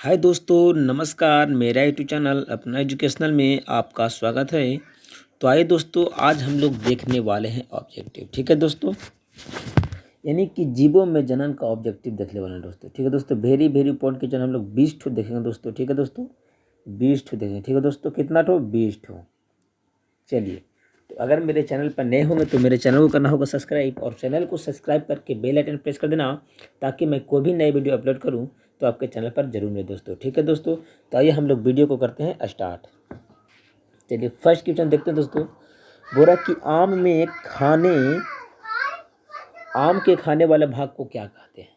हाय दोस्तों, नमस्कार। मेरा यूट्यूब चैनल अपना एजुकेशनल में आपका स्वागत है। तो आइए दोस्तों, आज हम लोग देखने वाले हैं ऑब्जेक्टिव। ठीक है दोस्तों, यानी कि जीवों में जनन का ऑब्जेक्टिव देखने वाले हैं दोस्तों। ठीक है दोस्तों, वेरी वेरी इंपॉर्टेंट क्वेश्चन हम लोग 20 ठो देखेंगे दोस्तों। ठीक है दोस्तों, 20 ठो देखेंगे। ठीक है दोस्तों, कितना ठो? 20 ठो। चलिए, तो अगर मेरे चैनल पर नए होंगे तो मेरे चैनल को करना होगा सब्सक्राइब, और चैनल को सब्सक्राइब करके बेल आइकन प्रेस कर देना, ताकि मैं कोई भी नई वीडियो अपलोड करूं तो आपके चैनल पर जरूर मिले दोस्तों। ठीक है दोस्तों, तो आइए हम लोग वीडियो को करते हैं स्टार्ट। चलिए, फर्स्ट क्वेश्चन देखते हैं दोस्तों। बोला कि आम के खाने वाले भाग को क्या कहते हैं?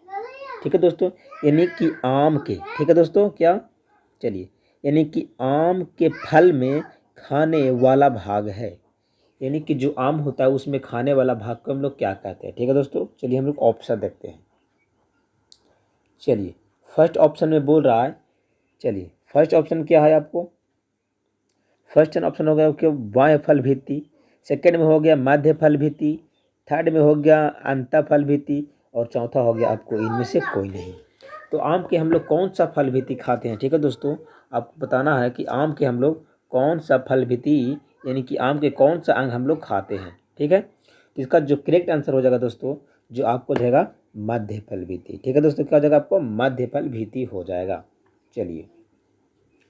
ठीक है दोस्तों, यानी कि आम के, ठीक है दोस्तों, क्या? चलिए, यानी कि आम के फल में खाने वाला भाग है, यानी कि जो आम होता है उसमें खाने वाला भाग को हम लोग क्या कहते हैं? ठीक है दोस्तों, चलिए हम लोग ऑप्शन देखते हैं। चलिए, फर्स्ट ऑप्शन में बोल रहा है, चलिए फर्स्ट ऑप्शन क्या है आपको? फर्स्ट ऑप्शन हो गया कि बाएं फल भित्ति, सेकंड में हो गया मध्य फल भित्ति, थर्ड में हो गया अंत फल भित्ति, और चौथा हो गया आपको इनमें से कोई नहीं। तो आम के हम लोग कौन सा फल भित्ति खाते हैं? ठीक है दोस्तों, आपको बताना है कि आम के हम लोग कौन सा फल भित्ति, यानी कि आम के कौन सा अंग हम लोग खाते हैं। ठीक है, तो इसका जो करेक्ट आंसर हो जाएगा दोस्तों, जो आपको हो जाएगा मध्य फल भित्ति। ठीक है दोस्तों, क्या हो जाएगा? आपको मध्य फल भित्ति हो जाएगा। चलिए,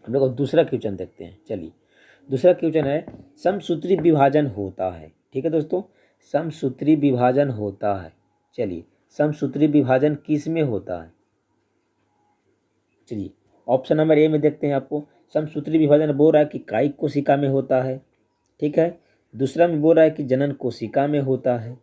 हम लोग दूसरा क्वेश्चन देखते हैं। चलिए, दूसरा क्वेश्चन है, समसूत्री विभाजन होता है। ठीक है दोस्तों, समसूत्री विभाजन होता है। चलिए, समसूत्री विभाजन किस में होता है? चलिए, ऑप्शन नंबर ए में देखते हैं। आपको समसूत्री विभाजन बोल रहा है कि कायिक कोशिका में होता है। ठीक है, दूसरा में बोल रहा है कि जनन कोशिका में होता है,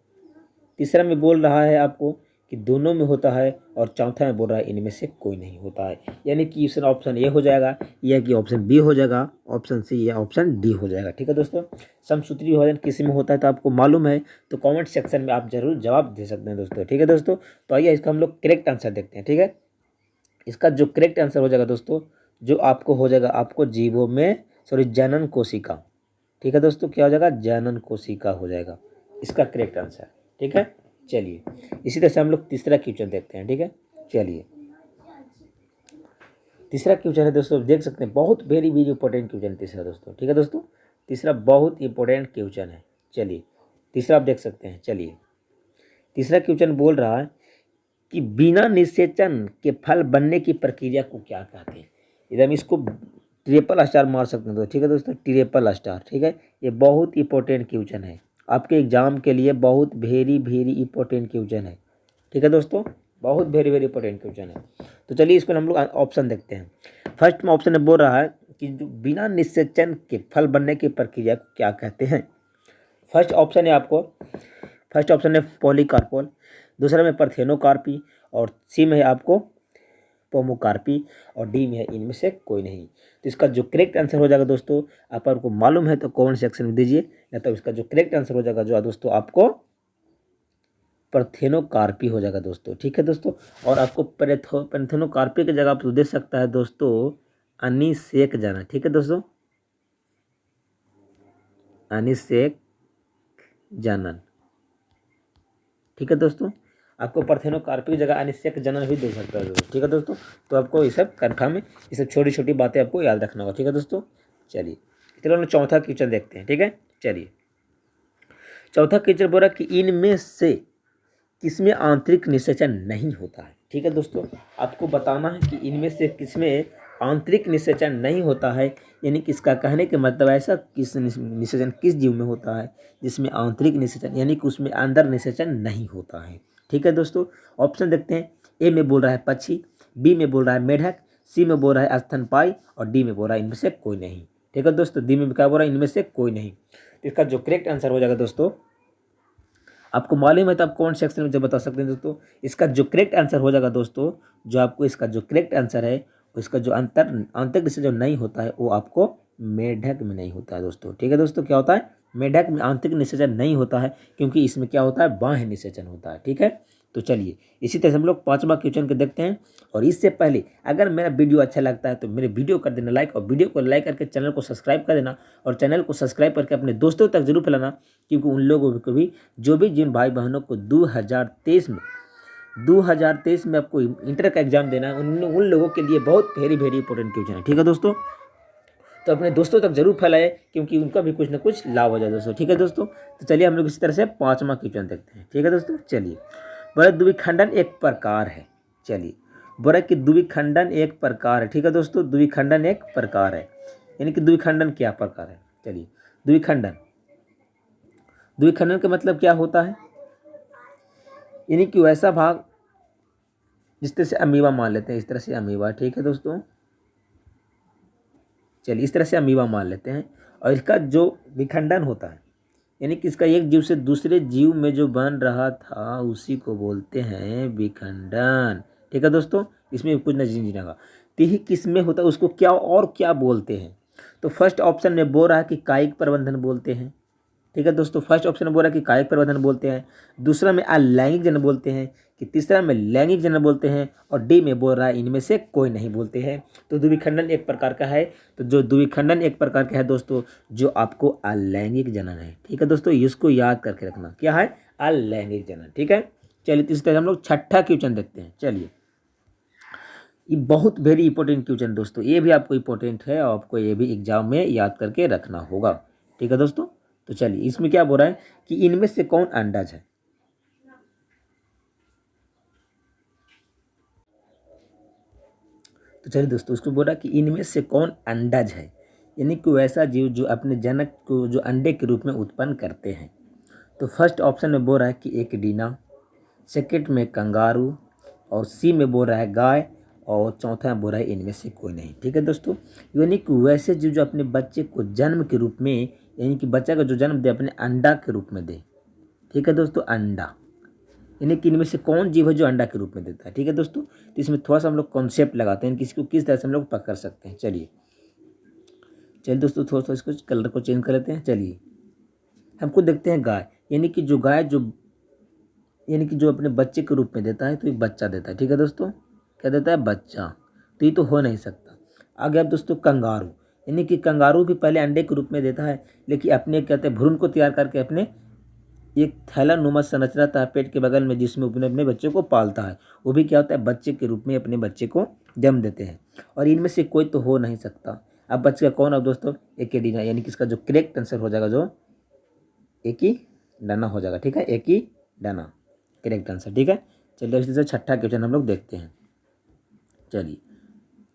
तीसरा में बोल रहा है आपको कि दोनों में होता है, और चौथा में बोल रहा है इनमें से कोई नहीं होता है। यानी कि इसमें ऑप्शन ए हो जाएगा, या कि ऑप्शन बी हो जाएगा, ऑप्शन सी या ऑप्शन डी हो जाएगा। ठीक है दोस्तों, समसूत्री विभाजन किस में होता है तो आपको मालूम है तो कमेंट सेक्शन में आप जरूर जवाब दे सकते हैं दोस्तों। ठीक है दोस्तों, तो आइए इसका हम लोग करेक्ट आंसर देखते हैं। ठीक है, इसका जो करेक्ट आंसर हो जाएगा दोस्तों, जो आपको हो जाएगा, आपको जीवों में जनन कोशिका। ठीक है दोस्तों, क्या हो जाएगा? जनन कोशिका हो जाएगा इसका करेक्ट आंसर। ठीक है, चलिए इसी तरह से हम लोग तीसरा क्वेश्चन देखते हैं। ठीक है, चलिए तीसरा क्वेश्चन है दोस्तों, देख सकते हैं, बहुत वेरी वेरी इंपॉर्टेंट क्वेश्चन तीसरा दोस्तों। ठीक है दोस्तों, तीसरा बहुत इंपॉर्टेंट क्वेश्चन है। चलिए, तीसरा आप देख सकते हैं। चलिए, तीसरा क्वेश्चन बोल रहा है कि बिना निषेचन के फल बनने की प्रक्रिया को क्या कहते हैं? एकदम इसको ट्रिपल स्टार मार सकते हैं। तो ठीक है दोस्तों, ट्रिपल स्टार। ठीक है, ये बहुत इंपॉर्टेंट क्वेश्चन है आपके एग्जाम के लिए, बहुत वेरी वेरी इंपॉर्टेंट क्वेश्चन है। ठीक है दोस्तों, बहुत वेरी वेरी इंपॉर्टेंट क्वेश्चन है। तो चलिए इसको हम लोग ऑप्शन देखते हैं। फर्स्ट में ऑप्शन में बोल रहा है कि जो बिना निषेचन के फल बनने की प्रक्रिया को क्या कहते हैं? फर्स्ट ऑप्शन है आपको, फर्स्ट ऑप्शन है पॉलीकार्पोल, दूसरा में परथेनोकार्पी, और सी में है आपको पोमोकार्पी, और डी में है इनमें से कोई नहीं। तो इसका जो करेक्ट आंसर हो जाएगा दोस्तों, आपको मालूम है तो कमेंट सेक्शन में दीजिए, या तो इसका जो करेक्ट आंसर हो जाएगा जो दोस्तों आपको परथेनोकार्पी हो जाएगा दोस्तों। ठीक है दोस्तों, और आपको परथेनोकार्पी की जगह आप तो दे सकता है दोस्तों अनिषेक जनन। ठीक है दोस्तों, अनिषेक जनन। ठीक है दोस्तों, आपको परथेनोकार्पी की जगह अनिषेक जनन भी दे सकता है दोस्तों। ठीक है दोस्तों, तो आपको ये सब कन्फर्म है, ये सब छोटी छोटी बातें आपको याद रखना होगा। ठीक है दोस्तों, चलिए चलो हम चौथा क्वेश्चन देखते हैं। ठीक है, चलिए चौथा क्वेश्चन बोला कि इनमें से किसमें आंतरिक निषेचन नहीं होता है? ठीक है दोस्तों, आपको बताना है कि इनमें से किसमें आंतरिक निषेचन नहीं होता है, यानी कि इसका कहने के मतलब ऐसा किस निषेचन किस जीव में होता है जिसमें आंतरिक निषेचन, यानी कि उसमें अंदर निषेचन नहीं होता है। ठीक है दोस्तों, ऑप्शन देखते हैं। ए में बोल रहा है पक्षी, बी में बोल रहा है मेढक, सी में बोल रहा है स्तनपायी, और डी में बोल रहा है इनमें से कोई नहीं। ठीक है दोस्तों, डी में क्या बोल रहा है? इनमें से कोई नहीं। तो इसका जो करेक्ट आंसर हो जाएगा दोस्तों, आपको मालूम है तो आप कमेंट सेक्शन में जब बता सकते हैं दोस्तों। इसका जो करेक्ट आंसर हो जाएगा दोस्तों, जो आपको इसका जो करेक्ट आंसर है, उसका जो आंतरिक निषेचन जो नहीं होता है वो आपको मेढक में नहीं होता है दोस्तों। ठीक है दोस्तों, क्या होता है? मेढक में आंतरिक निषेचन नहीं होता है, क्योंकि इसमें क्या होता है? बाह्य निषेचन होता है। ठीक है, तो चलिए इसी तरह से हम लोग पांचवा क्वेश्चन को देखते हैं। और इससे पहले अगर मेरा वीडियो अच्छा लगता है तो मेरे वीडियो कर देना लाइक, और वीडियो को लाइक करके चैनल को सब्सक्राइब कर देना, और चैनल को सब्सक्राइब करके अपने दोस्तों तक जरूर फैलाना, क्योंकि उन लोगों को भी, जो भी जिन भाई बहनों को 2023 में 2023 में आपको इंटर का एग्जाम देना है, उन लोगों के लिए बहुत वेरी वेरी इंपॉर्टेंट क्वेश्चन है। ठीक है दोस्तों, तो अपने दोस्तों तक जरूर फैलाए क्योंकि उनका भी कुछ ना कुछ लाभ हो जाए दोस्तों। ठीक है दोस्तों, तो चलिए हम लोग इसी तरह से 5वां क्वेश्चन देखते हैं। ठीक है दोस्तों, चलिए। बोला द्विखंडन एक प्रकार है। चलिए, बोला कि द्विखंडन एक प्रकार है। ठीक है दोस्तों, द्विखंडन एक प्रकार है, यानी कि द्विखंडन क्या प्रकार है। चलिए, द्विखंडन, द्विखंडन का मतलब क्या होता है, यानी कि वैसा भाग जिस तरह से अमीबा मान लेते हैं, इस तरह से अमीबा। ठीक है दोस्तों, चलिए इस तरह से अमीबा मान लेते हैं, और इसका जो विखंडन होता है, यानी कि इसका एक जीव से दूसरे जीव में जो बन रहा था उसी को बोलते हैं विखंडन। ठीक है दोस्तों, इसमें कुछ नहीं जीना का। तो यही किस में होता है, उसको क्या और क्या बोलते हैं। तो फर्स्ट ऑप्शन में बोल रहा है कि कायिक प्रबंधन बोलते हैं। ठीक है दोस्तों, फर्स्ट ऑप्शन में बोल रहा है कि कायिक प्रबंधन बोलते हैं, दूसरा में अलैंगिक जनन बोलते हैं, कि तीसरा में लैंगिक जनन बोलते हैं, और डी में बोल रहा है इनमें से कोई नहीं बोलते हैं। तो द्विखंडन एक प्रकार का है, तो जो द्विखंडन एक प्रकार का है दोस्तों, जो आपको अलैंगिक जनन है। ठीक है दोस्तों, इसको याद करके रखना, क्या है, अलैंगिक जनन। ठीक है, चलिए तीसरे तरह हम लोग छठा क्वेश्चन देखते हैं। चलिए, ये बहुत वेरी इंपॉर्टेंट क्वेश्चन दोस्तों, ये भी आपको इंपॉर्टेंट है और आपको ये भी एग्जाम में याद करके रखना होगा। ठीक है दोस्तों, तो चलिए इसमें क्या बोल रहा है कि इनमें से कौन अंडज है। तो चलिए दोस्तों, उसको बोल रहा है कि इनमें से कौन अंडज है, यानी कि वैसा जीव जो अपने जनक को जो अंडे के रूप में उत्पन्न करते हैं। तो फर्स्ट ऑप्शन में बोल रहा है कि एक डीना, सेकंड में कंगारू, और सी में बोल रहा है गाय, और चौथा में बोल रहा है इनमें से कोई नहीं। ठीक है दोस्तों, यानी कि वैसे जीव जो अपने बच्चे को जन्म के रूप में, यानी कि बच्चा का जो जन्म दे अपने अंडा के रूप में दे। ठीक है दोस्तों, अंडा, यानी कि इनमें से कौन जीव है जो अंडा के रूप में देता है। ठीक है दोस्तों, तो इसमें थोड़ा सा हम लोग कॉन्सेप्ट लगाते हैं, किसी को किस तरह से हम लोग पकड़ सकते हैं। चलिए चलिए दोस्तों, थोड़ा सा इसको कलर को चेंज कर लेते हैं। चलिए हमको देखते हैं गाय, यानी कि जो गाय जो, यानी कि जो अपने बच्चे के रूप में देता है, तो एक बच्चा देता है। ठीक है दोस्तों, क्या देता है, बच्चा। तो ये तो हो नहीं सकता। आगे अब दोस्तों कंगारू, यानी कि कंगारू भी पहले अंडे के रूप में देता है, लेकिन अपने कहते हैं भ्रूण को तैयार करके अपने एक थैलानुमा संरचना था पेट के बगल में, जिसमें अपने अपने बच्चे को पालता है, वो भी क्या होता है, बच्चे के रूप में अपने बच्चे को जन्म देते हैं। और इनमें से कोई तो हो नहीं सकता। अब बच्चे का कौन, अब दोस्तों एकेडीना, यानी कि इसका जो करेक्ट आंसर हो जाएगा, जो एक ही डाना हो जाएगा। ठीक है, एक ही डाना करेक्ट आंसर। ठीक है, चलिए इसी से छठा क्वेश्चन हम लोग देखते हैं। चलिए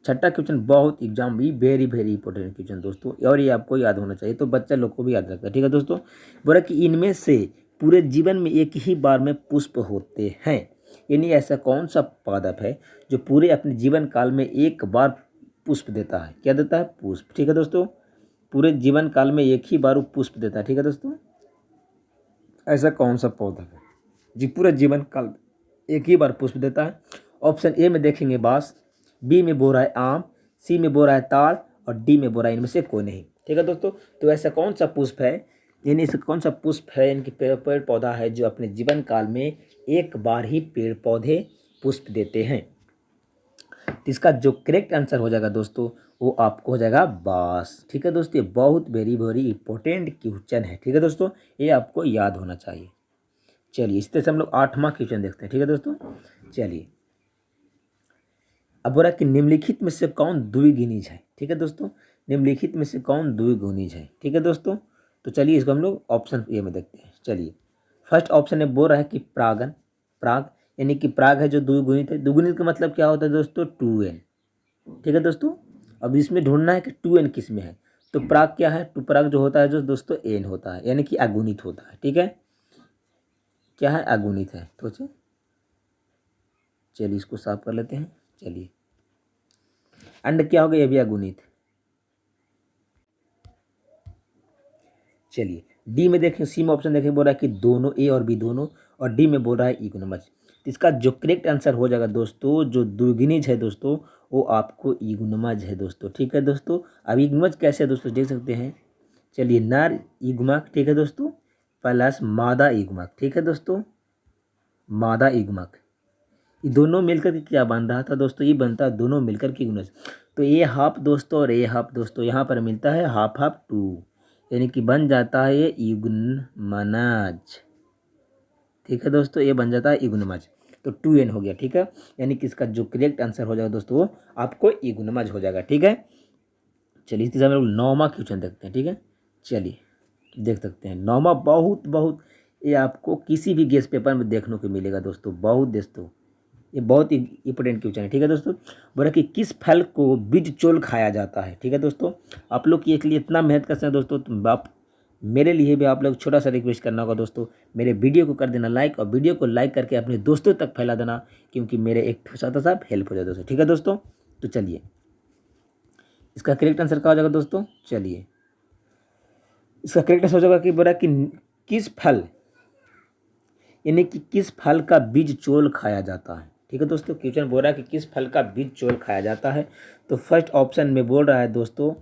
छठा क्वेश्चन बहुत एग्जाम भी वेरी वेरी इंपॉर्टेंट क्वेश्चन दोस्तों, और ये आपको याद होना चाहिए, तो बच्चा लोग को भी याद रखता है। ठीक है दोस्तों, बोला कि इनमें से पूरे जीवन में एक ही बार में पुष्प होते हैं, यानी ऐसा कौन सा पादप है जो पूरे अपने जीवन काल में एक बार पुष्प देता है। क्या देता है, पुष्प। ठीक है दोस्तों, पूरे जीवन काल में एक ही बार वो पुष्प देता है। ठीक है दोस्तों, ऐसा कौन सा पौधा है जी पूरा जीवन काल एक ही बार पुष्प देता है। ऑप्शन ए में देखेंगे बांस, बी में बोल रहा है आम, सी में बोल रहा है ताड़, और डी में बोल रहा है इनमें से कोई नहीं। ठीक है दोस्तों, तो ऐसा कौन सा पुष्प है, यानी ऐसा कौन सा पुष्प है, इनकी पेड़ पौधा है जो अपने जीवन काल में एक बार ही पेड़ पौधे पुष्प देते हैं। तो इसका जो करेक्ट आंसर हो जाएगा दोस्तों, वो आपको हो जाएगा बांस। ठीक है दोस्तों, ये बहुत वेरी वेरी इंपॉर्टेंट क्वेश्चन है। ठीक है दोस्तों, ये आपको याद होना चाहिए। चलिए इस तरह से हम लोग 8वां क्वेश्चन देखते हैं। ठीक है दोस्तों, चलिए अब बोला कि निम्नलिखित में से कौन द्विगुणिज है। ठीक है दोस्तों, निम्नलिखित में से कौन द्विगुणिज है। ठीक है दोस्तों, तो चलिए इसको हम लोग ऑप्शन ए में देखते हैं। चलिए फर्स्ट ऑप्शन में बोल रहा है कि प्रागन, प्राग, यानी कि प्राग है जो द्विगुणित है। द्विगुणित का मतलब क्या होता है दोस्तों, 2n। ठीक है दोस्तों, अब इसमें ढूंढना है कि 2n किस में है। तो प्राग क्या है, टू प्राग जो होता है जो दोस्तों n होता है, यानी कि अगुणित होता है। ठीक है, क्या है, अगुणित है। तो चलिए इसको साफ कर लेते हैं। चलिए अंड क्या हो गया, ये भी अगुणित। चलिए डी में देखें, सी में ऑप्शन देखें, बोल रहा है कि दोनों, ए और बी दोनों, और डी में बोल रहा है इगुनमज। तो इसका जो करेक्ट आंसर हो जाएगा दोस्तों, जो द्विगुणिज है दोस्तों, वो आपको इगुनमज है दोस्तों। ठीक है दोस्तों, अब इगुनमज कैसे है दोस्तों, देख सकते हैं। चलिए नर इगुमक, ठीक है दोस्तों, प्लस मादा इगुमक। ठीक है दोस्तों, मादा इगुमक, ये दोनों मिलकर के क्या बन रहा था दोस्तों, ये बनता है दोनों मिलकर के इगुनज। तो ये हाफ दोस्तों और ये हाफ दोस्तों, यहाँ पर मिलता है हाफ हाफ 2, यानी कि बन जाता है ये इगुनमनज। ठीक है दोस्तों, ये बन जाता है इगुनमज। तो 2n हो गया। ठीक है, यानी कि इसका जो करेक्ट आंसर हो जाएगा दोस्तों वो आपको ई गुणमज हो जाएगा। ठीक है, चलिए इस हम लोग 9वां क्वेश्चन देखते हैं। ठीक है, चलिए देख सकते हैं 9वां बहुत बहुत ये आपको किसी भी गेस पेपर में देखने को मिलेगा दोस्तों, बहुत दोस्तों ये बहुत ही इंपॉर्टेंट क्वेश्चन है। ठीक है दोस्तों, बोला कि किस फल को बीज चोल खाया जाता है। ठीक है दोस्तों, आप लोग के लिए इतना मेहनत करते हैं दोस्तों, तो आप मेरे लिए भी आप लोग छोटा सा रिक्वेस्ट करना होगा दोस्तों, मेरे वीडियो को कर देना लाइक, और वीडियो को लाइक करके अपने दोस्तों तक फैला देना, क्योंकि मेरे एक छोटा सा हेल्प हो जाए दोस्तों। ठीक है दोस्तों, तो चलिए इसका करेक्ट आंसर क्या हो जाएगा दोस्तों। चलिए इसका करेक्ट आंसर हो जाएगा कि बोला कि किस फल, यानी कि किस फल का बीज चोल खाया जाता है। ठीक है दोस्तों, क्वेश्चन बोल रहा है कि किस फल का बीज चोल खाया जाता है। तो फर्स्ट ऑप्शन में बोल रहा है दोस्तों,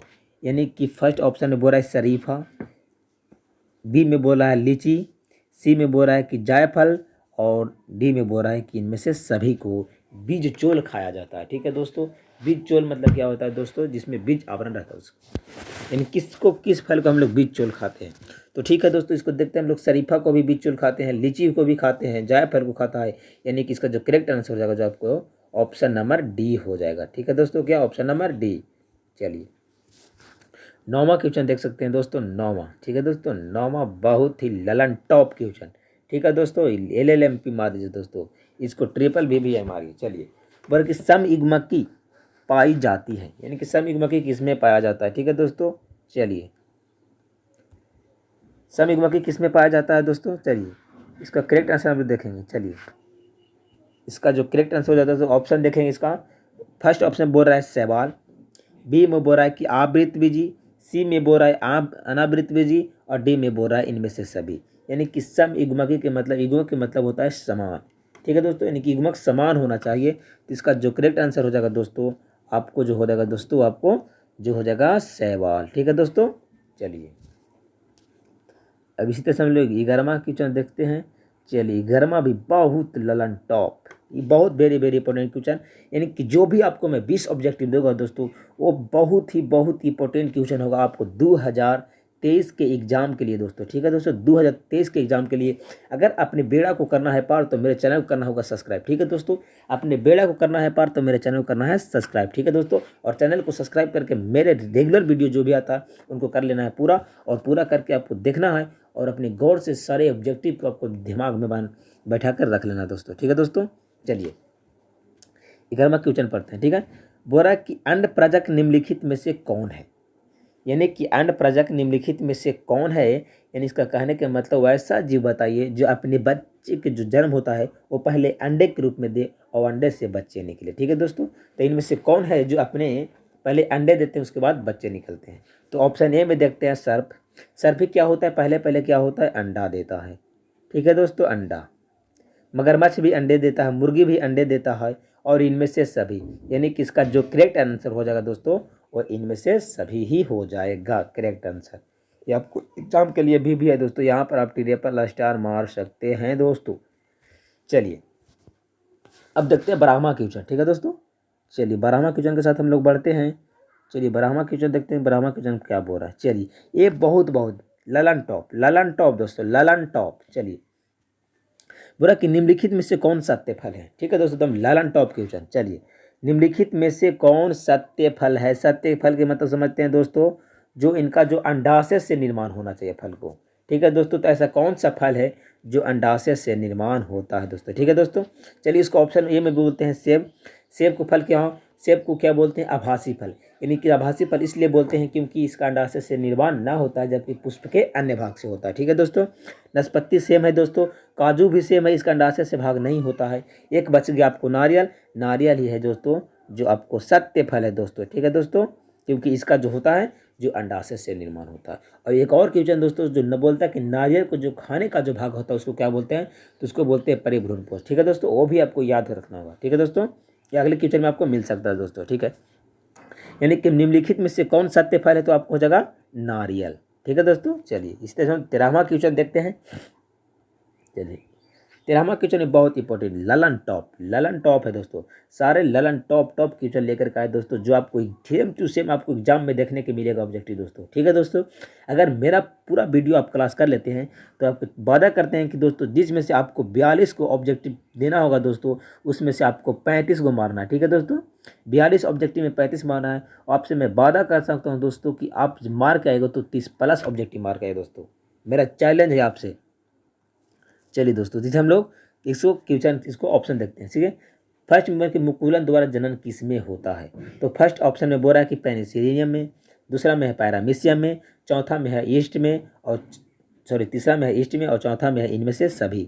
यानी कि फर्स्ट ऑप्शन में बोल रहा है शरीफा, बी में बोल रहा है लीची, सी में बोल रहा है कि जायफल, और डी में बोल रहा है कि इनमें से सभी को बीज चोल खाया जाता है। ठीक है दोस्तों, बीज चोल मतलब क्या होता है दोस्तों, जिसमें बीज आवरण रहता है उसको, यानी किस फल को हम लोग बीज चोल खाते हैं। तो ठीक है दोस्तों, इसको देखते हैं हम लोग, शरीफा को भी बीज चोल खाते हैं, लीची को भी खाते हैं, जायफल को खाता है, यानी कि इसका जो करेक्ट आंसर हो जाएगा जो आपको ऑप्शन नंबर डी हो जाएगा। ठीक है दोस्तों, क्या ऑप्शन नंबर डी। चलिए 9वां क्वेश्चन देख सकते हैं दोस्तों, 9वां। ठीक है दोस्तों, 9वां बहुत ही ललन टॉप क्वेश्चन। ठीक है दोस्तों, LLMP मार दीजिए दोस्तों, इसको ट्रिपल भी मारिए। चलिए बोले कि समयुग्मकी पाई जाती है, यानी कि समयुग्मकी किसमें पाया जाता है। ठीक है दोस्तों, चलिए समयुग्मकी किसमें पाया जाता है दोस्तों। चलिए इसका करेक्ट आंसर हम लोग देखेंगे। चलिए इसका जो करेक्ट आंसर हो जाता है तो ऑप्शन देखेंगे इसका। फर्स्ट ऑप्शन बोल रहा है शैवाल, बी में बोल रहा है कि आवृतबीजी, सी में बोल रहा है अनावृतबीजी, और डी में बोल रहा है इनमें से सभी, यानी कि समयुग्मकी के मतलब, युग्मक के मतलब होता है समान। ठीक है दोस्तों, यानी कि युग्मक समान होना चाहिए। तो इसका जो करेक्ट आंसर हो जाएगा दोस्तों आपको जो हो जाएगा दोस्तों, आपको जो हो जाएगा शैवाल। ठीक है दोस्तों, चलिए अब इसी तरह से हम लोग 11वां क्वेश्चन देखते हैं। चलिए 11वां भी बहुत ललन टॉप, ये बहुत वेरी इंपॉर्टेंट क्वेश्चन, यानी कि जो भी आपको मैं 20 ऑब्जेक्टिव दूंगा दोस्तों वो बहुत ही इंपॉर्टेंट क्वेश्चन होगा आपको 2023 के एग्जाम के लिए दोस्तों। ठीक है दोस्तों, 2023 के एग्जाम के लिए अगर अपने बेड़ा को करना है पार तो मेरे चैनल को करना होगा सब्सक्राइब। ठीक है दोस्तों, अपने बेड़ा को करना है पार तो मेरे चैनल को करना है सब्सक्राइब। ठीक है दोस्तों, और चैनल को सब्सक्राइब करके मेरे रेगुलर वीडियो जो भी आता है उनको कर लेना है पूरा, और पूरा करके आपको देखना है, और अपने गौर से सारे ऑब्जेक्टिव को आपको दिमाग में बैठा कर रख लेना दोस्तों। ठीक है दोस्तों, चलिए 11वां क्वेश्चन पढ़ते हैं। ठीक है, बोल रहा है कि अंड प्रजक निम्नलिखित में से कौन है, यानी कि अंड प्रजक निम्नलिखित में से कौन है, यानी इसका कहने का मतलब वैसा जीव बताइए जो अपने बच्चे के जो जन्म होता है वो पहले अंडे के रूप में दे और अंडे से बच्चे निकले। ठीक है दोस्तों, तो इनमें से कौन है जो अपने पहले अंडे देते हैं उसके बाद बच्चे निकलते हैं। तो ऑप्शन ए में देखते हैं सर्प। सर्प क्या होता है, पहले क्या होता है, अंडा देता है। ठीक है दोस्तों, अंडा। मगरमच्छ भी अंडे देता है, मुर्गी भी अंडे देता है, और इनमें से सभी, यानी कि इसका जो करेक्ट आंसर हो जाएगा दोस्तों वो इनमें से सभी ही हो जाएगा करेक्ट आंसर। ये आपको एग्जाम के लिए भी है दोस्तों, यहाँ पर आप ट्रिपल स्टार मार सकते हैं दोस्तों। चलिए अब देखते हैं 12वां क्वेश्चन। ठीक है दोस्तों, चलिए 12वां क्वेश्चन के साथ हम लोग बढ़ते हैं। चलिए 12वां क्वेश्चन देखते हैं, 12वां क्वेश्चन क्या बोल रहा है। चलिए ये बहुत ललन टॉप दोस्तों, ललन टॉप। चलिए बोला कि निम्नलिखित में से कौन सत्य फल है। ठीक है दोस्तों, एकदम ललन टॉप क्वेश्चन। चलिए निम्नलिखित में से कौन सत्य फल है। सत्य फल के मतलब समझते हैं दोस्तों, जो इनका जो अंडाशय से निर्माण होना चाहिए फल को। ठीक है दोस्तों, तो ऐसा कौन सा फल है जो अंडाशय से निर्माण होता है दोस्तों। ठीक है दोस्तों, चलिए इसको ऑप्शन ए में बोलते हैं सेब। सेब को फल सेब को क्या बोलते हैं, आभासी फल, यानी कि आभासी फल इसलिए बोलते हैं क्योंकि इसका अंडाशय से निर्माण ना होता है जबकि पुष्प के अन्य भाग से होता है। ठीक है दोस्तों, नाशपाती सेम है दोस्तों, काजू भी सेम है, इसका अंडाशय से भाग नहीं होता है। एक बच गया आपको नारियल ही है दोस्तों जो आपको सत्य फल है दोस्तों। ठीक है दोस्तों, क्योंकि इसका जो होता है जो अंडाशय से निर्माण होता है। और एक और क्वेश्चन दोस्तों जो न बोलता है कि नारियल को जो खाने का जो भाग होता है उसको क्या बोलते हैं, तो उसको बोलते हैं परिभ्रूणपोष। ठीक है दोस्तों, वो भी आपको याद रखना होगा। ठीक है दोस्तों, ये अगले क्वेश्चन में आपको मिल सकता है दोस्तों। ठीक है, यानी कि निम्नलिखित में से कौन सत्य फल है, तो आपको हो जाएगा नारियल। ठीक है दोस्तों, चलिए इस तरह हम 13वां क्वेश्चन देखते हैं। चलिए 13वां क्वेश्चन है बहुत important, Lalan top. Lalan top है दोस्तों, सारे ललन टॉप क्वेश्चन लेकर के आए दोस्तों, जो आपको सेम टू सेम आपको एग्जाम में देखने के मिलेगा ऑब्जेक्टिव दोस्तों। ठीक है दोस्तों, अगर मेरा पूरा वीडियो आप क्लास कर लेते हैं तो आप वादा करते हैं कि दोस्तों जिसमें से आपको 42 को ऑब्जेक्टिव देना होगा दोस्तों, उसमें से आपको 35 को मारना है। ठीक है दोस्तों, 42 ऑब्जेक्टिव में 35 मारना है। आपसे मैं वादा कर सकता हूँ दोस्तों कि आप मार्क आएगा तो 30+ ऑब्जेक्टिव मार्क आएगा दोस्तों, मेरा चैलेंज है आपसे। चलिए दोस्तों, जैसे हम लोग इसको क्वेश्चन इसको ऑप्शन देखते हैं। ठीक है, फर्स्ट मेंबर के मुकुलन द्वारा जनन किस में होता है? तो फर्स्ट ऑप्शन में बोल रहा है कि पेनिसिलियम में, दूसरा में है पैरामीशियम में, चौथा में है ईस्ट में, और तीसरा में है ईस्ट में, और चौथा में है इनमें से सभी।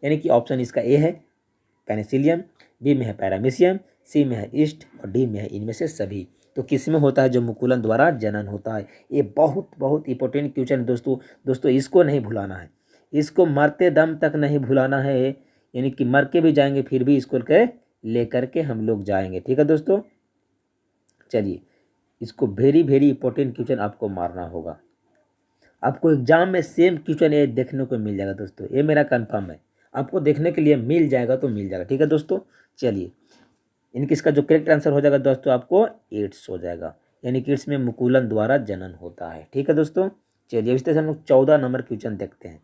यानी कि ऑप्शन इसका ए है पेनिसिलियम, बी में है पैरामीशियम, सी में है ईस्ट, और डी में है इनमें से सभी। तो किस में होता है जो मुकुलन द्वारा जनन होता है? ये बहुत बहुत इंपॉर्टेंट क्वेश्चन है दोस्तों। दोस्तों इसको नहीं भुलाना है, इसको मरते दम तक नहीं भुलाना है, यानी कि मर के भी जाएंगे फिर भी इसको लेकर के हम लोग जाएंगे। ठीक है दोस्तों, चलिए इसको वेरी वेरी इंपॉर्टेंट क्वेश्चन आपको मारना होगा। आपको एग्जाम में सेम क्वेश्चन ये देखने को मिल जाएगा दोस्तों, ये मेरा कंफर्म है, आपको देखने के लिए मिल जाएगा तो मिल जाएगा। ठीक है दोस्तों, चलिए इनकी इसका जो करेक्ट आंसर हो जाएगा दोस्तों आपको एड्स हो जाएगा, यानी कि इसमें मुकुलन द्वारा जनन होता है। ठीक है दोस्तों, चलिए इस तरह से हम लोग 14 नंबर क्वेश्चन देखते हैं।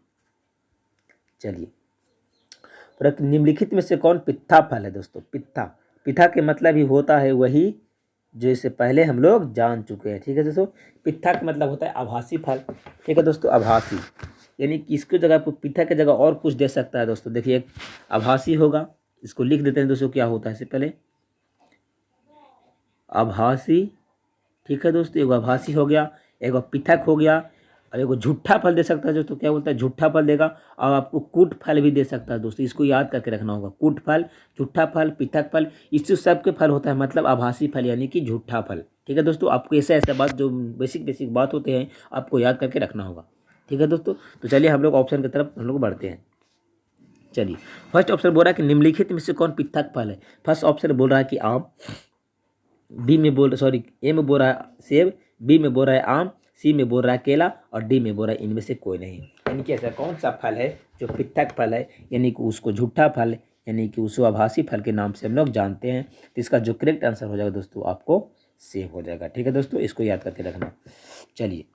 चलिए, निम्नलिखित में से कौन पित्था फल है दोस्तों? पित्था, पित्था के मतलब ही होता है वही जो इससे पहले हम लोग जान चुके हैं। ठीक है दोस्तों, पित्था का मतलब होता है आभासी फल। ठीक है दोस्तों, आभासी यानी कि इसकी जगह आपको पित्था की जगह और कुछ दे सकता है दोस्तों। देखिए एक आभासी होगा, इसको लिख देते हैं दोस्तों, क्या होता है इससे पहले आभासी। ठीक है दोस्तों, एगो आभासी हो गया, एगो पृथक हो गया, और एगो झूठा फल दे सकता है दोस्तों। क्या बोलता है? झूठा फल देगा। और आपको कूट फल भी दे सकता है दोस्तों, इसको याद करके रखना होगा। कूट फल, झूठा फल, पृथक फल, इससे सबके फल होता है, मतलब आभासी फल यानी कि झूठा फल। ठीक है दोस्तों, आपको ऐसा ऐसा बात जो बेसिक बात होते हैं आपको याद करके रखना होगा। ठीक है दोस्तों, तो चलिए हम लोग ऑप्शन की तरफ हम लोग बढ़ते हैं। चलिए, फर्स्ट ऑप्शन बोल रहा है कि निम्नलिखित में से कौन पृथक फल है? फर्स्ट ऑप्शन बोल रहा है कि आम, बी में बोल सॉरी ए में बोल रहा है सेब, बी में बोल रहा है आम, सी में बोल रहा है केला, और डी में बोल रहा है इनमें से कोई नहीं। यानी कि ऐसा कौन सा फल है जो पृथक फल है, यानी कि उसको झूठा फल यानी कि उसको आभासी फल के नाम से हम लोग जानते हैं। तो इसका जो करेक्ट आंसर हो जाएगा दोस्तों आपको सेब हो जाएगा। ठीक है दोस्तों, इसको याद करके रखना। चलिए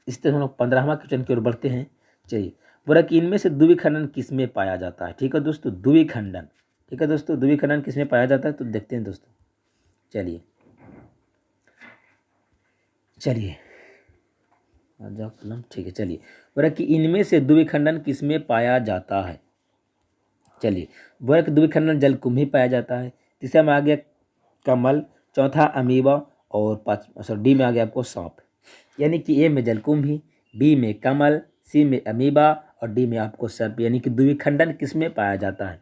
इस तरह हम लोग 15वां क्वेश्चन की ओर बढ़ते हैं। चलिए, बोला कि इनमें से द्विखंडन किस में पाया जाता है? ठीक है दोस्तों, द्विखंडन। ठीक है दोस्तों, द्विखंडन किस में पाया जाता है तो देखते हैं दोस्तों। चलिए आजा कलम, ठीक है। चलिए, बोला कि इनमें से द्विखंडन किस में पाया जाता है? चलिए, बोला कि द्विखंडन जलकुंभी पाया जाता है, तीसरा में आ गया कमल, चौथा अमीबा, और डी में आ गया आपको सांप। यानी कि ए में जलकुंभी, बी में कमल, सी में अमीबा, और डी में आपको सर्प। यानी कि द्विखंडन किस में पाया जाता है?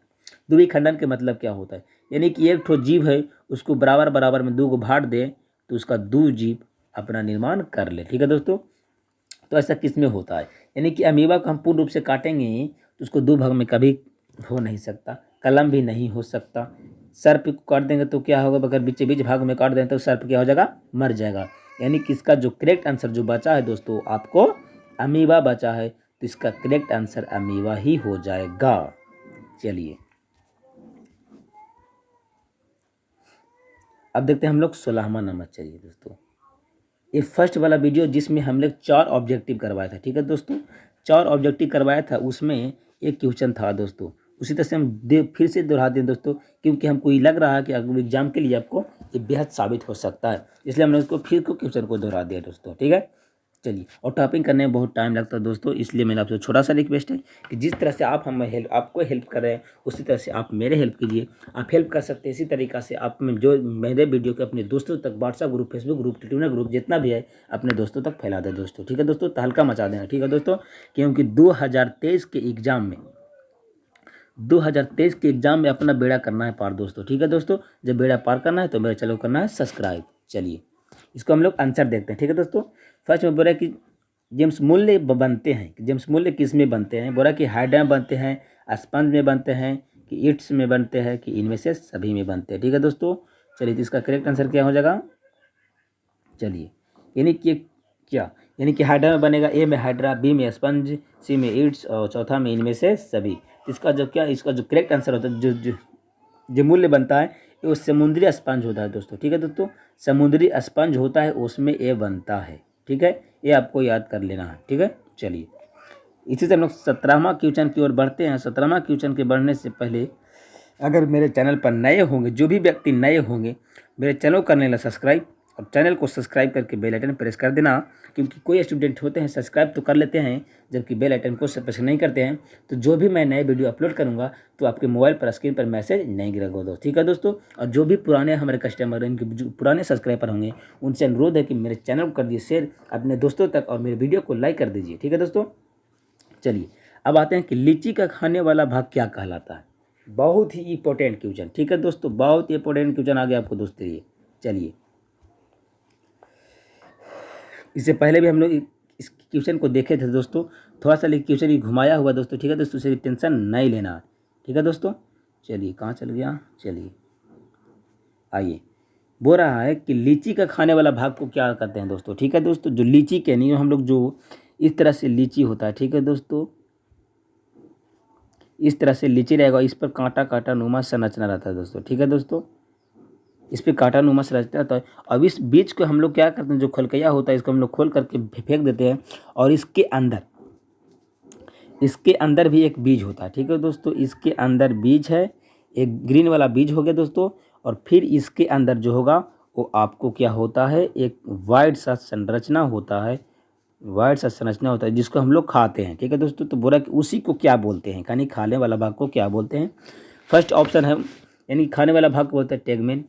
द्विखंडन के मतलब क्या होता है? यानी कि एक ठो जीव है, उसको बराबर बराबर में दो को बांट दे तो उसका दो जीव अपना निर्माण कर ले। ठीक है दोस्तों, तो ऐसा किस में होता है? यानी कि अमीबा को हम पूर्ण रूप से काटेंगे तो उसको दो भाग में कभी हो नहीं सकता, कलम भी नहीं हो सकता। सर्प को काट देंगे तो क्या होगा? अगर बीच बीच भाग में काट दें तो सर्प क्या हो जाएगा? मर जाएगा। यानी कि इसका जो करेक्ट आंसर जो बचा है दोस्तों आपको अमीबा बचा है, तो इसका करेक्ट आंसर अमीबा ही हो जाएगा। चलिए अब देखते हैं हम लोग 16वां नंबर। चलिए दोस्तों, ये फर्स्ट वाला वीडियो जिसमें हम लोग 4 ऑब्जेक्टिव करवाया था। ठीक है दोस्तों, 4 ऑब्जेक्टिव करवाया था, उसमें एक क्वेश्चन था दोस्तों। उसी तरह से हम फिर से दोहरा दें दोस्तों, क्योंकि हमको ये लग रहा है कि अगले एग्जाम के लिए आपको ये बेहद साबित हो सकता है, इसलिए हमने उसको फिर को क्वेश्चन को दोहरा दिया दोस्तों। ठीक है, चलिए, और टॉपिंग करने में बहुत टाइम लगता है दोस्तों, इसलिए मैंने आपसे छोटा सा रिक्वेस्ट है कि जिस तरह से आप हमें आपको हेल्प कर रहे हैं उसी तरह से आप मेरे हेल्प कीजिए। आप हेल्प कर सकते हैं इसी तरीक़ा से, आप जो मेरे वीडियो के अपने दोस्तों तक WhatsApp group, Facebook group, Twitter group जितना भी है अपने दोस्तों तक फैला दें दोस्तों। ठीक है दोस्तों, तहलका मचा देना। ठीक है दोस्तों, क्योंकि 2023 के एग्ज़ाम में 2023 के एग्ज़ाम में अपना बेड़ा करना है पार दोस्तों। ठीक है दोस्तों, जब बेड़ा पार करना है तो मेरे चैनल को करना है सब्सक्राइब। चलिए इसको हम लोग आंसर देखते हैं। ठीक है दोस्तों, फर्स्ट में बोला कि जेम्स मूल्य बनते हैं, जेम्स मूल्य किस में बनते हैं? बोला कि हाइड्रा में बनते हैं, स्पंज में बनते हैं, कि ईट्स में बनते हैं, कि इनमें से सभी में बनते हैं। ठीक है दोस्तों, चलिए तो इसका करेक्ट आंसर क्या हो जाएगा? चलिए, यानी कि क्या, यानी कि हाइड्रा में बनेगा, ए में हाइड्रा, बी में स्पंज, सी में ईट्स, और चौथा में इनमें से सभी। इसका जो क्या इसका जो करेक्ट आंसर होता है, जो मूल्य बनता है वो समुद्री स्पंज होता है दोस्तों। ठीक है दोस्तों, समुद्री स्पंज होता है उसमें ए बनता है। ठीक है, ये आपको याद कर लेना है। ठीक है, चलिए इसी से हम लोग 17वां क्वेश्चन की ओर बढ़ते हैं। 17वां क्वेश्चन के बढ़ने से पहले अगर मेरे चैनल पर नए होंगे, जो भी व्यक्ति नए होंगे, मेरे चैनल को करने ला सब्सक्राइब, और चैनल को सब्सक्राइब करके बेल आइकन प्रेस कर देना, क्योंकि कोई स्टूडेंट होते हैं सब्सक्राइब तो कर लेते हैं जबकि बेल आइकन को प्रेस नहीं करते हैं, तो जो भी मैं नए वीडियो अपलोड करूंगा तो आपके मोबाइल पर स्क्रीन पर मैसेज नहीं गिरेगा दोस्तों। ठीक है दोस्तों, और जो भी पुराने हमारे कस्टमर, इनके जो पुराने सब्सक्राइबर होंगे, उनसे अनुरोध है कि मेरे चैनल को कर दीजिए शेयर अपने दोस्तों तक, और मेरे वीडियो को लाइक कर दीजिए। ठीक है दोस्तों, चलिए अब आते हैं कि लीची का खाने वाला भाग क्या कहलाता है। बहुत ही इंपॉर्टेंट क्वेश्चन। ठीक है दोस्तों, बहुत ही इंपॉर्टेंट क्वेश्चन आ गया आपको दोस्तों ये। चलिए, इससे पहले भी हम लोग इस क्वेश्चन को देखे थे दोस्तों, थोड़ा सा लेकिन क्वेश्चन ये घुमाया हुआ दोस्तों। ठीक है दोस्तों, उसे टेंशन नहीं लेना। ठीक है दोस्तों, चलिए कहाँ चल गया, चलिए आइए, बोल रहा है कि लीची का खाने वाला भाग को क्या कहते हैं दोस्तों। ठीक है दोस्तों, जो लीची के नहीं, हम लोग जो इस तरह से लीची होता है। ठीक है दोस्तों, इस तरह से लीची रहेगा, इस पर कांटा कांटा नुमा संरचना रहता है दोस्तों। ठीक है दोस्तों, इस पर कांटा नुमा संरचना रहता है। अब इस बीज को हम लोग क्या करते हैं, जो खलकैया होता है इसको हम लोग खोल करके फेंक देते हैं, और इसके अंदर भी एक बीज होता है। ठीक है दोस्तों, इसके अंदर बीज है, एक ग्रीन वाला बीज हो गया दोस्तों, और फिर इसके अंदर जो होगा वो आपको क्या होता है, एक वाइट सा संरचना होता है, वाइट सा संरचना होता है जिसको हम लोग खाते हैं। ठीक है दोस्तों, तो बोला कि उसी को क्या बोलते हैं, यानी खाने वाला भाग को क्या बोलते हैं। फर्स्ट ऑप्शन है, यानी खाने वाला भाग को बोलते हैं टेगमेन,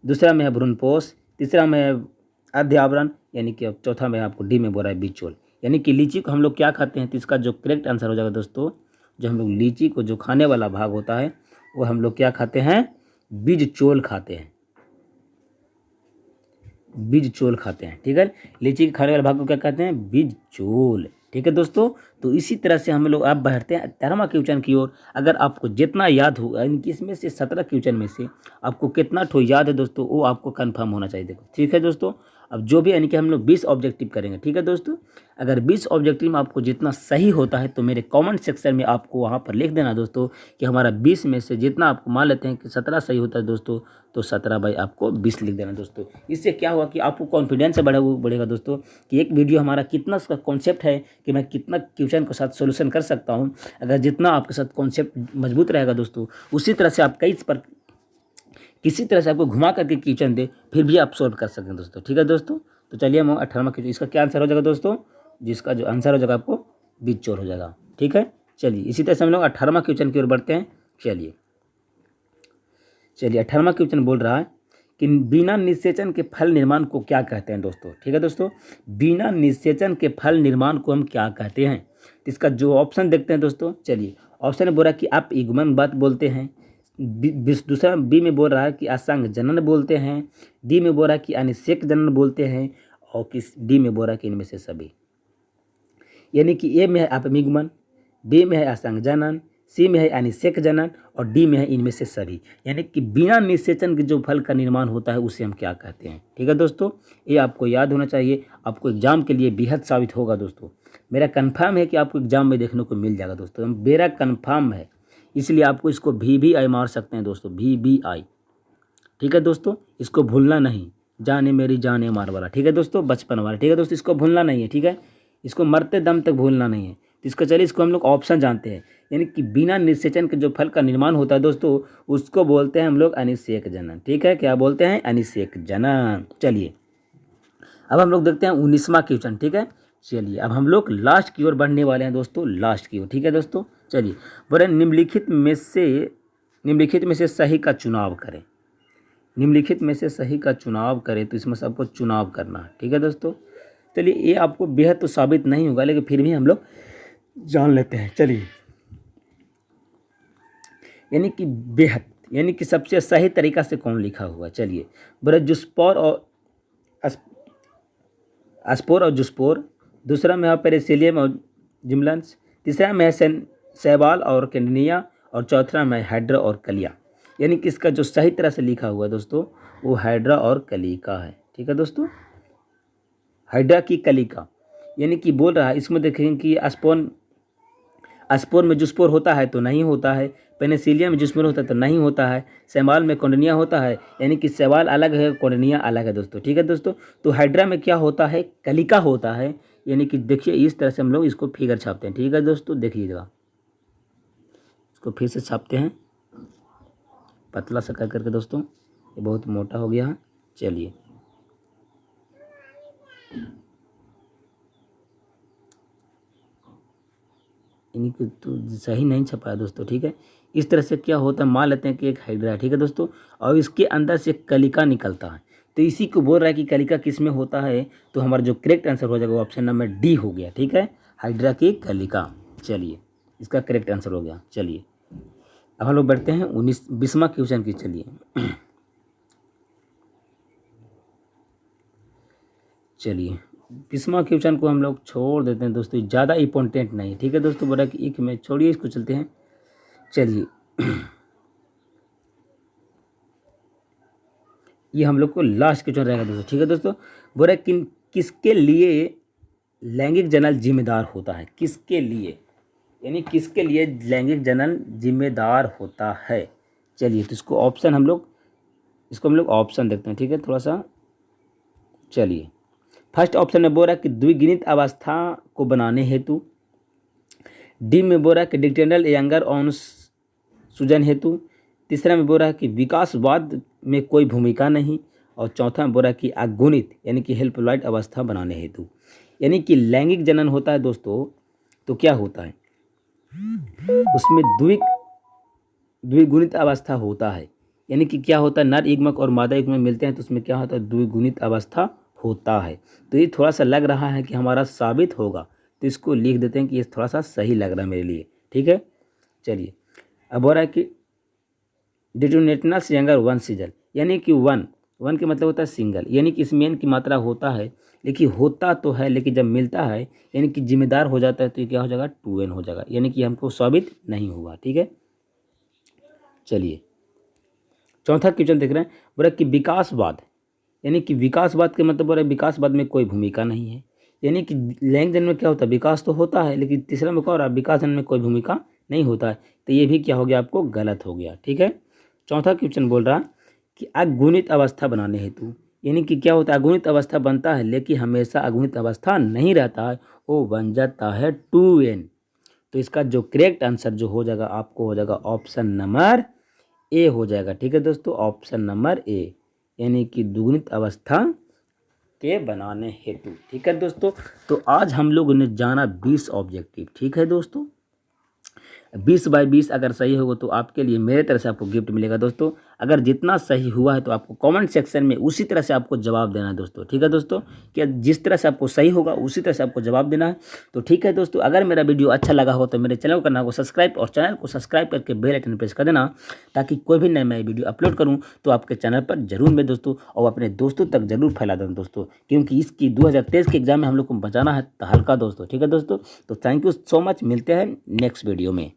दूसरा में है भ्रूणपोष, तीसरा में है आद्य आवरण, यानी कि चौथा में आपको डी में बोल रहा है बीजचोल। यानी कि लीची को हम लोग क्या खाते हैं, तो इसका जो करेक्ट आंसर हो जाएगा दोस्तों, जो हम लोग लीची को जो खाने वाला भाग होता है वो हम लोग क्या खाते हैं, बीजचोल खाते हैं, बीजचोल खाते हैं। ठीक है, लीची के खाने वाले भाग को क्या कहते हैं, बीजचोल। ठीक है दोस्तों, तो इसी तरह से हम लोग अब बढ़ते हैं 18वां क्वेश्चन की ओर। अगर आपको जितना याद हो, यानी कि इसमें से 17 क्वेश्चन में से आपको कितना ठो याद है दोस्तों, वो आपको कंफर्म होना चाहिए। देखो ठीक है दोस्तों, अब जो भी यानी कि हम लोग 20 ऑब्जेक्टिव करेंगे। ठीक है दोस्तों, अगर 20 ऑब्जेक्टिव में आपको जितना सही होता है तो मेरे कमेंट सेक्शन में आपको वहाँ पर लिख देना दोस्तों कि हमारा 20 में से जितना आपको मान लेते हैं कि 17 सही होता है दोस्तों, तो 17 बाई आपको 20 लिख देना दोस्तों। इससे क्या हुआ कि आपको कॉन्फिडेंस बढ़ेगा दोस्तों कि एक वीडियो हमारा कितना उसका कॉन्सेप्ट है कि मैं कितना क्वेश्चन के साथ सोल्यूशन कर सकता हूँ। अगर जितना आपके साथ कॉन्सेप्ट मजबूत रहेगा दोस्तों, उसी तरह से आप किसी तरह से आपको घुमा करके क्वेश्चन दे फिर भी आप सोल्व कर सकते हैं दोस्तों। ठीक है दोस्तों, तो चलिए हम 18वां क्वेश्चन, इसका क्या आंसर हो जाएगा दोस्तों, जिसका जो आंसर हो जाएगा आपको बीजचोल हो जाएगा। ठीक है, चलिए इसी तरह से हम लोग 18वां क्वेश्चन की ओर बढ़ते हैं। चलिए 18वां क्वेश्चन बोल रहा है कि बिना निषेचन के फल निर्माण को क्या कहते हैं दोस्तों। ठीक है दोस्तों, बिना निषेचन के फल निर्माण को हम क्या कहते हैं। इसका जो ऑप्शन देखते हैं दोस्तों, चलिए ऑप्शन में बोल रहा है कि आप युग्मन बात बोलते हैं, दूसरा बी में बोल रहा है कि असंग जनन बोलते हैं, डी में बोल रहा है कि अनिषेक जनन बोलते हैं, और किस डी में बोल रहा है कि इनमें से सभी। यानी कि ए में है अपमिगमन, बी में है असंग जनन, सी में है अनिषेक जनन, और डी में है इनमें से सभी। यानी कि बिना निषेचन के जो फल का निर्माण होता है उसे हम क्या कहते हैं। ठीक है दोस्तों, ये आपको याद होना चाहिए, आपको एग्जाम के लिए बेहद साबित होगा दोस्तों। मेरा कन्फर्म है कि आपको एग्जाम में देखने को मिल जाएगा दोस्तों, मेरा कन्फर्म है, इसलिए आपको इसको VBI मार सकते हैं दोस्तों, VBI। ठीक है दोस्तों, इसको भूलना नहीं, जाने मेरी जाने मार वाला। ठीक है दोस्तों, बचपन वाला। ठीक है दोस्तों, इसको भूलना नहीं है। ठीक है, इसको मरते दम तक भूलना नहीं है। तो इसको चलिए, इसको हम लोग ऑप्शन जानते हैं, यानी कि बिना निषेचन के जो फल का निर्माण होता है दोस्तों, उसको बोलते हैं हम लोग अनिषेक जनन। ठीक है, क्या बोलते हैं, अनिषेक जनन। चलिए अब हम लोग देखते हैं 19वां क्वेश्चन। ठीक है, चलिए अब हम लोग लास्ट की ओर बढ़ने वाले हैं दोस्तों, लास्ट की ओर। ठीक है दोस्तों, चलिए बोले निम्नलिखित में से सही का चुनाव करें। निम्नलिखित में से सही का चुनाव करें, तो इसमें से आपको चुनाव करना है। ठीक है दोस्तों, चलिए ये आपको बेहद तो साबित नहीं होगा, लेकिन फिर भी हम लोग जान लेते हैं। चलिए, यानी कि बेहद, यानी कि सबसे सही तरीका से कौन लिखा हुआ। चलिए बोले जुस्पोर और अस्पोर और जुस्पोर, दूसरा में है पेरिसिलियम और जिमलंस, तीसरा में है शैवाल और कैंडनिया, और चौथा में हाइड्रा और कलिया। यानी कि इसका जो सही तरह से लिखा हुआ है दोस्तों वो हाइड्रा और कलिका है। ठीक है दोस्तों, हाइड्रा की कलिका, यानी कि बोल रहा है इसमें देखेंगे कि अस्पोर में जुस्पोर होता है तो नहीं होता है, पेनिसिलियम में जुस्पोर होता है तो नहीं होता है, शैवाल में कौंडिन्या होता है, यानी कि शैवाल अलग है कौंडिन्या अलग है दोस्तों। ठीक है दोस्तों, तो हाइड्रा में क्या होता है, कलिका होता है, यानी कि देखिए इस तरह से हम लोग इसको फिगर छापते हैं। ठीक है दोस्तों, देखिएगा इसको फिर से छापते हैं पतला सा कर करके दोस्तों, ये बहुत मोटा हो गया है। चलिए इन्हीं को तो सही नहीं छपाया दोस्तों। ठीक है, इस तरह से क्या होता है, मान लेते हैं कि एक हाइड्रा है। ठीक है दोस्तों, और इसके अंदर से कलिका निकलता है, तो इसी को बोल रहा है कि कलिका किस में होता है, तो हमारा जो करेक्ट आंसर हो जाएगा वो ऑप्शन नंबर डी हो गया। ठीक है, हाइड्रा की कलिका। चलिए इसका करेक्ट आंसर हो गया। चलिए अब हम लोग बढ़ते हैं 20वां क्वेश्चन की। चलिए 20वां क्वेश्चन को हम लोग छोड़ देते हैं दोस्तों, ज़्यादा इंपॉर्टेंट नहीं। ठीक है दोस्तों, बोला कि एक में छोड़िए इसको, चलते हैं। चलिए ये हम लोग को लास्ट क्वेश्चन रहेगा दोस्तों। ठीक है दोस्तों, बोला किसके लिए लैंगिक जनन जिम्मेदार होता है, किसके लिए, यानी किसके लिए लैंगिक जनन जिम्मेदार होता है। चलिए तो इसको हम लोग ऑप्शन देखते हैं। ठीक है, थोड़ा सा चलिए फर्स्ट ऑप्शन में बोल रहा है कि द्विगुणित अवस्था को बनाने हेतु, डी में बोल रहा है कि डिक्टेंडल यंगर ऑन सूजन हेतु, तीसरा में बोल रहा है कि विकासवाद में कोई भूमिका नहीं, और चौथा में बोल रहा है कि अगुणित यानी कि हेल्पलॉइड अवस्था बनाने हेतु। यानी कि लैंगिक जनन होता है दोस्तों, तो क्या होता है उसमें द्विगुणित अवस्था होता है, यानी कि क्या होता है, नर युग्मक और मादा युग्मक मिलते हैं तो उसमें क्या होता है, द्विगुणित अवस्था होता है। तो ये थोड़ा सा लग रहा है कि हमारा साबित होगा, तो इसको लिख देते हैं कि ये थोड़ा सा सही लग रहा है मेरे लिए। ठीक है, चलिए अब हो रहा है कि डिटोनेटनस यंगर वन सीजल, यानी कि वन के मतलब होता है सिंगल, यानी कि इसमें एन की मात्रा होता है, लेकिन होता तो है, लेकिन जब मिलता है यानी कि जिम्मेदार हो जाता है तो ये क्या हो जाएगा, 2n हो जाएगा, यानी कि हमको साबित नहीं हुआ। ठीक है, चलिए चौथा क्वेश्चन देख रहे हैं, बोला कि विकासवाद, यानी कि विकासवाद के मतलब बोला विकासवाद में कोई भूमिका नहीं है, यानी कि लैंगिक जनन में क्या होता है, विकास तो होता है, लेकिन तीसरा में क्या हो रहा है, विकास जनन में कोई भूमिका नहीं होता है, तो ये भी क्या हो गया, आपको गलत हो गया। ठीक है, चौथा क्वेश्चन बोल रहा कि अगुणित अवस्था बनाने हेतु, यानी कि क्या होता है, अगुणित अवस्था बनता है लेकिन हमेशा अगुणित अवस्था नहीं रहता है, वो बन जाता है 2n। तो इसका जो करेक्ट आंसर जो हो जाएगा आपको हो जाएगा ऑप्शन नंबर ए हो जाएगा। ठीक है दोस्तों, ऑप्शन नंबर ए, यानी कि दुगुणित अवस्था के बनाने हेतु। ठीक है दोस्तों, तो आज हम लोगों ने जाना 20 ऑब्जेक्टिव। ठीक है दोस्तों, 20/20 अगर सही होगा तो आपके लिए मेरे तरफ से आपको गिफ्ट मिलेगा दोस्तों। अगर जितना सही हुआ है तो आपको कमेंट सेक्शन में उसी तरह से आपको जवाब देना है दोस्तों। ठीक है दोस्तों, कि जिस तरह से आपको सही होगा उसी तरह से आपको जवाब देना है। तो ठीक है दोस्तों, अगर मेरा वीडियो अच्छा लगा हो तो मेरे चैनल को करना को सब्सक्राइब, और चैनल को सब्सक्राइब करके बेल आइकन प्रेस कर देना, ताकि कोई भी नया मैं वीडियो अपलोड करूँ तो आपके चैनल पर जरूर मैं दोस्तों, और अपने दोस्तों तक जरूर फैला दूँ दोस्तों, क्योंकि इसकी 2023 के एग्जाम में हम लोग को बचाना है हल्का दोस्तों। ठीक है दोस्तों, तो थैंक यू सो मच, मिलते हैं नेक्स्ट वीडियो में।